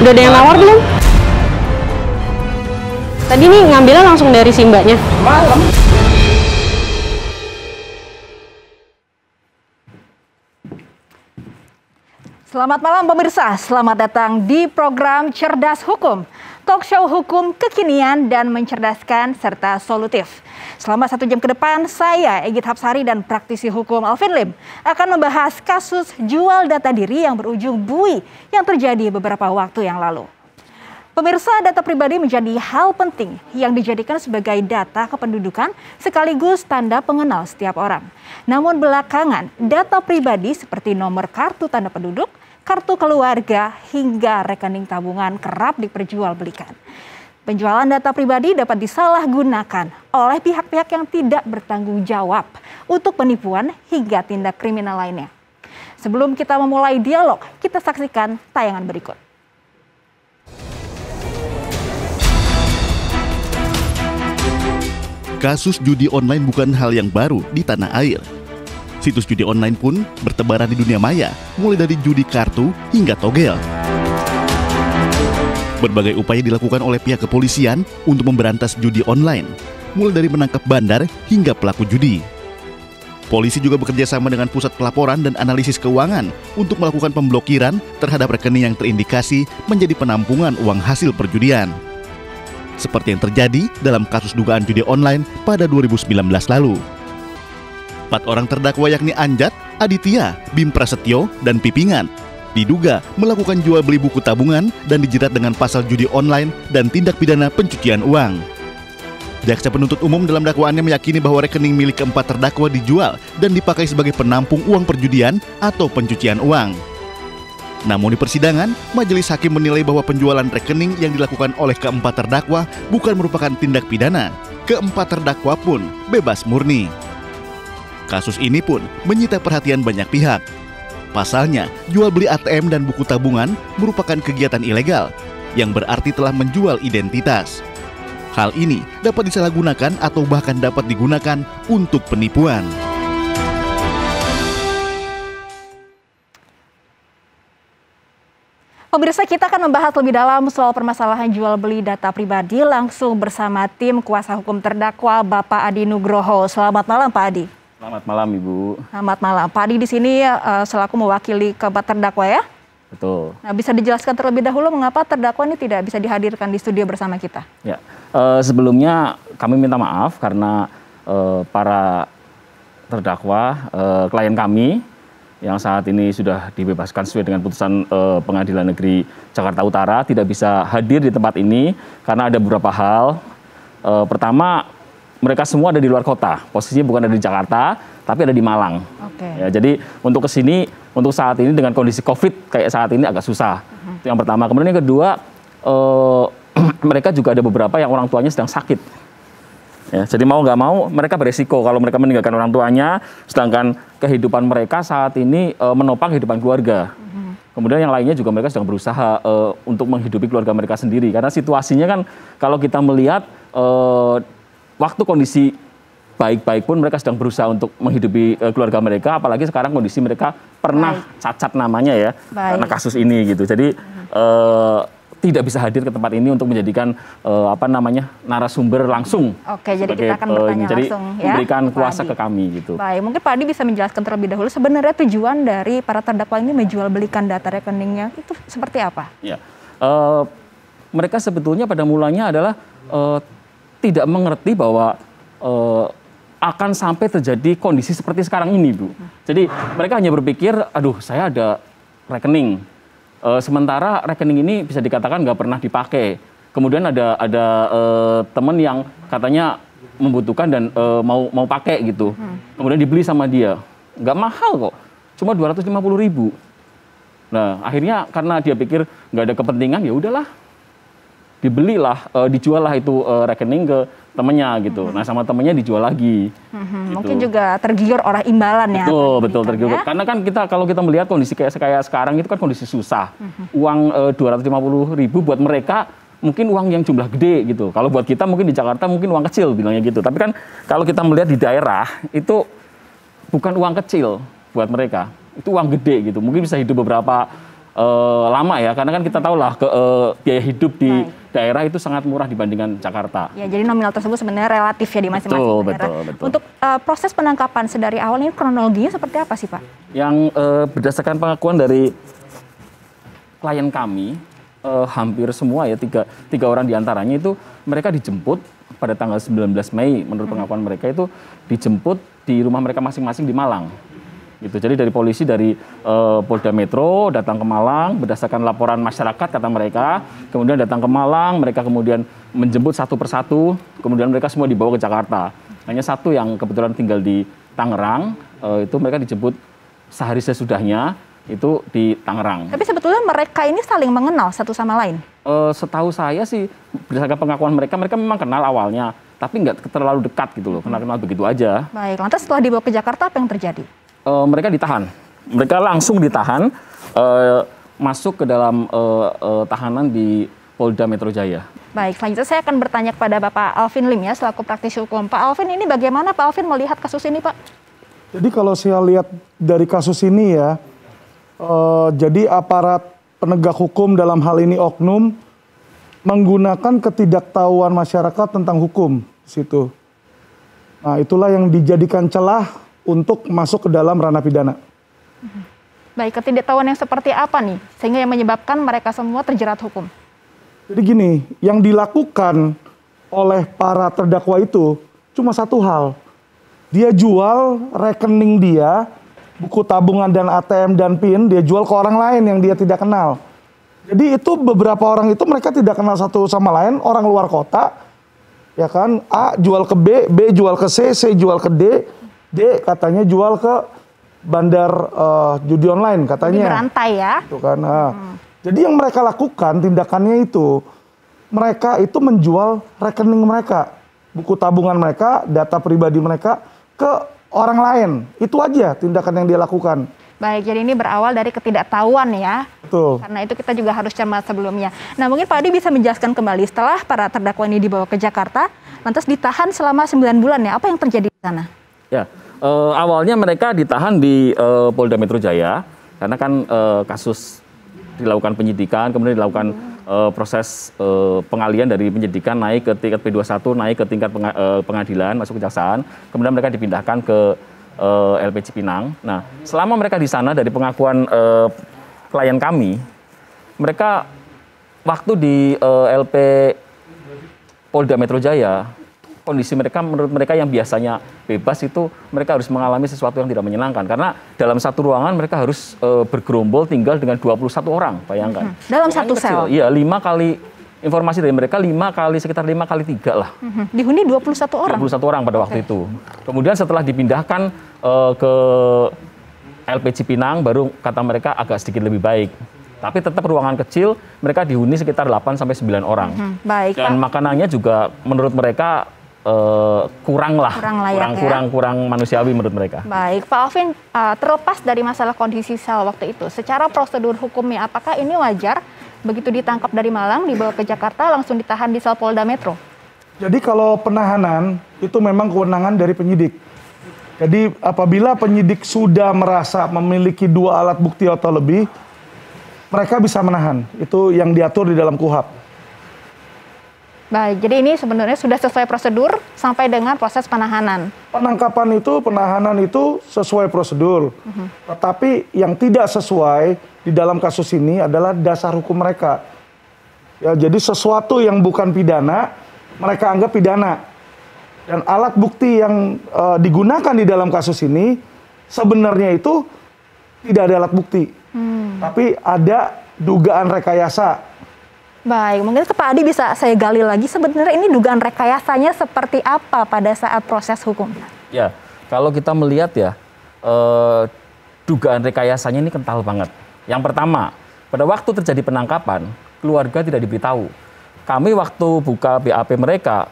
Udah ada yang nawar belum? Tadi nih ngambilnya langsung dari si mbaknya. Malam. Selamat malam pemirsa, selamat datang di program Cerdas Hukum. Talk show hukum kekinian dan mencerdaskan serta solutif. Selama 1 jam ke depan, saya Egit Hapsari dan praktisi hukum Alvin Lim akan membahas kasus jual data diri yang berujung bui yang terjadi beberapa waktu yang lalu. Pemirsa, data pribadi menjadi hal penting yang dijadikan sebagai data kependudukan sekaligus tanda pengenal setiap orang. Namun belakangan, data pribadi seperti nomor kartu tanda penduduk, kartu keluarga, hingga rekening tabungan kerap diperjualbelikan. Penjualan data pribadi dapat disalahgunakan oleh pihak-pihak yang tidak bertanggung jawab untuk penipuan hingga tindak kriminal lainnya. Sebelum kita memulai dialog, kita saksikan tayangan berikut. Kasus judi online bukan hal yang baru di tanah air. Situs judi online pun bertebaran di dunia maya, mulai dari judi kartu hingga togel. Berbagai upaya dilakukan oleh pihak kepolisian untuk memberantas judi online, mulai dari menangkap bandar hingga pelaku judi. Polisi juga bekerja sama dengan Pusat Pelaporan dan Analisis Keuangan untuk melakukan pemblokiran terhadap rekening yang terindikasi menjadi penampungan uang hasil perjudian. Seperti yang terjadi dalam kasus dugaan judi online pada 2019 lalu. 4 orang terdakwa yakni Anjat, Aditya, Bim Prasetyo, dan Pipingan diduga melakukan jual beli buku tabungan dan dijerat dengan pasal judi online dan tindak pidana pencucian uang. Jaksa penuntut umum dalam dakwaannya meyakini bahwa rekening milik keempat terdakwa dijual dan dipakai sebagai penampung uang perjudian atau pencucian uang. Namun di persidangan, majelis hakim menilai bahwa penjualan rekening yang dilakukan oleh keempat terdakwa bukan merupakan tindak pidana. Keempat terdakwa pun bebas murni. Kasus ini pun menyita perhatian banyak pihak. Pasalnya, jual beli ATM dan buku tabungan merupakan kegiatan ilegal yang berarti telah menjual identitas. Hal ini dapat disalahgunakan atau bahkan dapat digunakan untuk penipuan. Pemirsa, kita akan membahas lebih dalam soal permasalahan jual beli data pribadi langsung bersama tim kuasa hukum terdakwa Bapak Adi Nugroho. Selamat malam Pak Adi. Selamat malam Ibu. Selamat malam. Pak Adi di sini selaku mewakili keempat terdakwa ya? Betul. Nah, bisa dijelaskan terlebih dahulu mengapa terdakwa ini tidak bisa dihadirkan di studio bersama kita? Ya, sebelumnya kami minta maaf karena para terdakwa, klien kami yang saat ini sudah dibebaskan sesuai dengan putusan Pengadilan Negeri Jakarta Utara tidak bisa hadir di tempat ini karena ada beberapa hal. Pertama, mereka semua ada di luar kota, posisinya bukan ada di Jakarta, tapi ada di Malang. Oke. Ya, jadi untuk kesini, untuk saat ini dengan kondisi COVID kayak saat ini agak susah. Itu yang pertama. Kemudian yang kedua, mereka juga ada beberapa yang orang tuanya sedang sakit. Ya, jadi mau nggak mau mereka beresiko kalau mereka meninggalkan orang tuanya, sedangkan kehidupan mereka saat ini menopang kehidupan keluarga. Kemudian yang lainnya juga mereka sedang berusaha untuk menghidupi keluarga mereka sendiri. Karena situasinya kan kalau kita melihat waktu kondisi baik-baik pun mereka sedang berusaha untuk menghidupi keluarga mereka, apalagi sekarang kondisi mereka pernah cacat namanya ya, karena kasus ini gitu. Jadi tidak bisa hadir ke tempat ini untuk menjadikan narasumber langsung. Oke, jadi kita akan bertanya langsung ya. Memberikan kuasa ke kami gitu. Baik, mungkin Pak Adi bisa menjelaskan terlebih dahulu sebenarnya tujuan dari para terdakwa ini menjual belikan data rekeningnya itu seperti apa? Ya, mereka sebetulnya pada mulanya adalah tidak mengerti bahwa akan sampai terjadi kondisi seperti sekarang ini, Bu. Jadi mereka hanya berpikir, aduh saya ada rekening. Sementara rekening ini bisa dikatakan nggak pernah dipakai. Kemudian ada teman yang katanya membutuhkan dan mau pakai gitu. Kemudian dibeli sama dia. Nggak mahal kok, cuma 250.000. Nah akhirnya karena dia pikir nggak ada kepentingan, ya udahlah. Dibelilah, dijual lah itu rekening ke temennya gitu. Nah sama temennya dijual lagi. Gitu. Mungkin juga tergiur oleh imbalan ya. Betul tergiur. Ya? Karena kan kalau kita melihat kondisi kayak sekarang itu kan kondisi susah. Uang 250.000 buat mereka mungkin uang yang jumlah gede gitu. Kalau buat kita mungkin di Jakarta mungkin uang kecil bilangnya gitu. Tapi kan kalau kita melihat di daerah itu bukan uang kecil buat mereka. Itu uang gede gitu. Mungkin bisa hidup beberapa lama ya, karena kan kita tahu lah biaya hidup di daerah itu sangat murah dibandingkan Jakarta. Ya, jadi nominal tersebut sebenarnya relatif ya di masing-masing daerah. Betul. Untuk proses penangkapan sedari awal ini kronologinya seperti apa sih Pak? Yang berdasarkan pengakuan dari klien kami, hampir semua ya, tiga orang diantaranya itu mereka dijemput pada tanggal 19 Mei, menurut pengakuan mereka itu dijemput di rumah mereka masing-masing di Malang. Gitu. Jadi dari polisi dari Polda Metro datang ke Malang berdasarkan laporan masyarakat kata mereka, kemudian datang ke Malang, mereka kemudian menjemput satu persatu, kemudian mereka semua dibawa ke Jakarta. Hanya satu yang kebetulan tinggal di Tangerang, itu mereka dijemput sehari sesudahnya itu di Tangerang. Tapi sebetulnya mereka ini saling mengenal satu sama lain? Setahu saya sih berdasarkan pengakuan mereka memang kenal awalnya, tapi nggak terlalu dekat gitu loh, kenal-kenal begitu aja. Baik, lantas setelah dibawa ke Jakarta apa yang terjadi? Mereka ditahan. Mereka langsung ditahan, masuk ke dalam tahanan di Polda Metro Jaya. Baik, selanjutnya saya akan bertanya kepada Bapak Alvin Lim ya, selaku praktisi hukum. Pak Alvin, ini bagaimana Pak Alvin melihat kasus ini, Pak? Jadi kalau saya lihat dari kasus ini ya, jadi aparat penegak hukum dalam hal ini oknum menggunakan ketidaktahuan masyarakat tentang hukum di situ. Nah, itulah yang dijadikan celah untuk masuk ke dalam ranah pidana. Baik, ketidaktahuan yang seperti apa nih sehingga yang menyebabkan mereka semua terjerat hukum? Jadi gini, yang dilakukan oleh para terdakwa itu cuma satu hal. Dia jual rekening dia, buku tabungan dan ATM dan PIN, dia jual ke orang lain yang dia tidak kenal. Jadi itu beberapa orang itu mereka tidak kenal satu sama lain, orang luar kota, ya kan? A jual ke B jual ke C jual ke D katanya jual ke bandar judi online katanya. Jadi berantai ya. Itu kan. Jadi yang mereka lakukan tindakannya itu, mereka itu menjual rekening mereka, buku tabungan mereka, data pribadi mereka ke orang lain. Itu aja tindakan yang dia lakukan. Baik, jadi ini berawal dari ketidaktahuan ya. Betul. Karena itu kita juga harus cermat sebelumnya. Nah, mungkin Pak Adi bisa menjelaskan kembali setelah para terdakwa ini dibawa ke Jakarta, lantas ditahan selama 9 bulan ya. Apa yang terjadi di sana? Ya, awalnya mereka ditahan di Polda Metro Jaya karena kan kasus dilakukan penyidikan, kemudian dilakukan proses pengalian dari penyidikan naik ke tingkat P21, naik ke tingkat pengadilan, masuk kejaksaan, kemudian mereka dipindahkan ke LP Cipinang. Nah, selama mereka di sana dari pengakuan klien kami, mereka waktu di LP Polda Metro Jaya, kondisi mereka menurut mereka yang biasanya bebas itu mereka harus mengalami sesuatu yang tidak menyenangkan karena dalam satu ruangan mereka harus bergerombol tinggal dengan 21 orang, bayangkan. Dalam satu sel? Iya, 5 kali informasi dari mereka sekitar 5 kali 3 lah. Dihuni 21 orang? 21 orang pada waktu itu. Kemudian setelah dipindahkan ke LP Cipinang baru kata mereka agak sedikit lebih baik. Tapi tetap ruangan kecil mereka dihuni sekitar 8 sampai 9 orang. Baik, dan Pak. makanannya juga menurut mereka kurang layak, kurang manusiawi menurut mereka. Baik, Pak Alvin, terlepas dari masalah kondisi sel waktu itu, secara prosedur hukumnya apakah ini wajar begitu ditangkap dari Malang, dibawa ke Jakarta, langsung ditahan di sel Polda Metro? Jadi kalau penahanan itu memang kewenangan dari penyidik. Jadi apabila penyidik sudah merasa memiliki 2 alat bukti atau lebih, mereka bisa menahan. Itu yang diatur di dalam KUHP. Baik, jadi ini sebenarnya sudah sesuai prosedur sampai dengan proses penahanan. Penangkapan itu, penahanan itu sesuai prosedur. Tetapi yang tidak sesuai di dalam kasus ini adalah dasar hukum mereka. Ya, jadi sesuatu yang bukan pidana, mereka anggap pidana. Dan alat bukti yang digunakan di dalam kasus ini sebenarnya itu tidak ada alat bukti. Tapi ada dugaan rekayasa. Baik, mungkin Pak Adi bisa saya gali lagi, sebenarnya ini dugaan rekayasanya seperti apa pada saat proses hukum? Ya, kalau kita melihat ya, dugaan rekayasanya ini kental banget. Yang pertama, pada waktu terjadi penangkapan, keluarga tidak diberitahu. Kami waktu buka BAP mereka,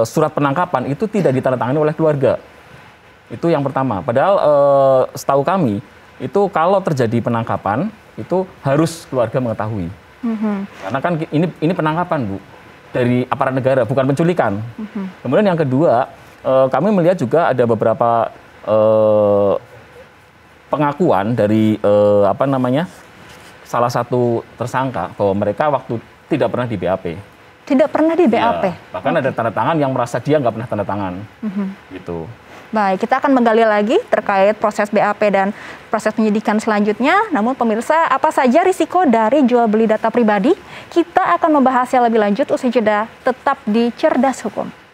surat penangkapan itu tidak ditandatangani oleh keluarga. Itu yang pertama. Padahal setahu kami, itu kalau terjadi penangkapan, itu harus keluarga mengetahui. Karena kan ini penangkapan, Bu, dari aparat negara, bukan penculikan. Kemudian yang kedua, kami melihat juga ada beberapa pengakuan dari salah satu tersangka bahwa mereka waktu tidak pernah di BAP. Tidak pernah di BAP? Ya, bahkan ada tanda tangan yang merasa dia nggak pernah tanda tangan. Gitu. Baik, kita akan menggali lagi terkait proses BAP dan proses penyidikan selanjutnya. Namun pemirsa, apa saja risiko dari jual beli data pribadi? Kita akan membahasnya lebih lanjut usai jeda, tetap di Cerdas Hukum.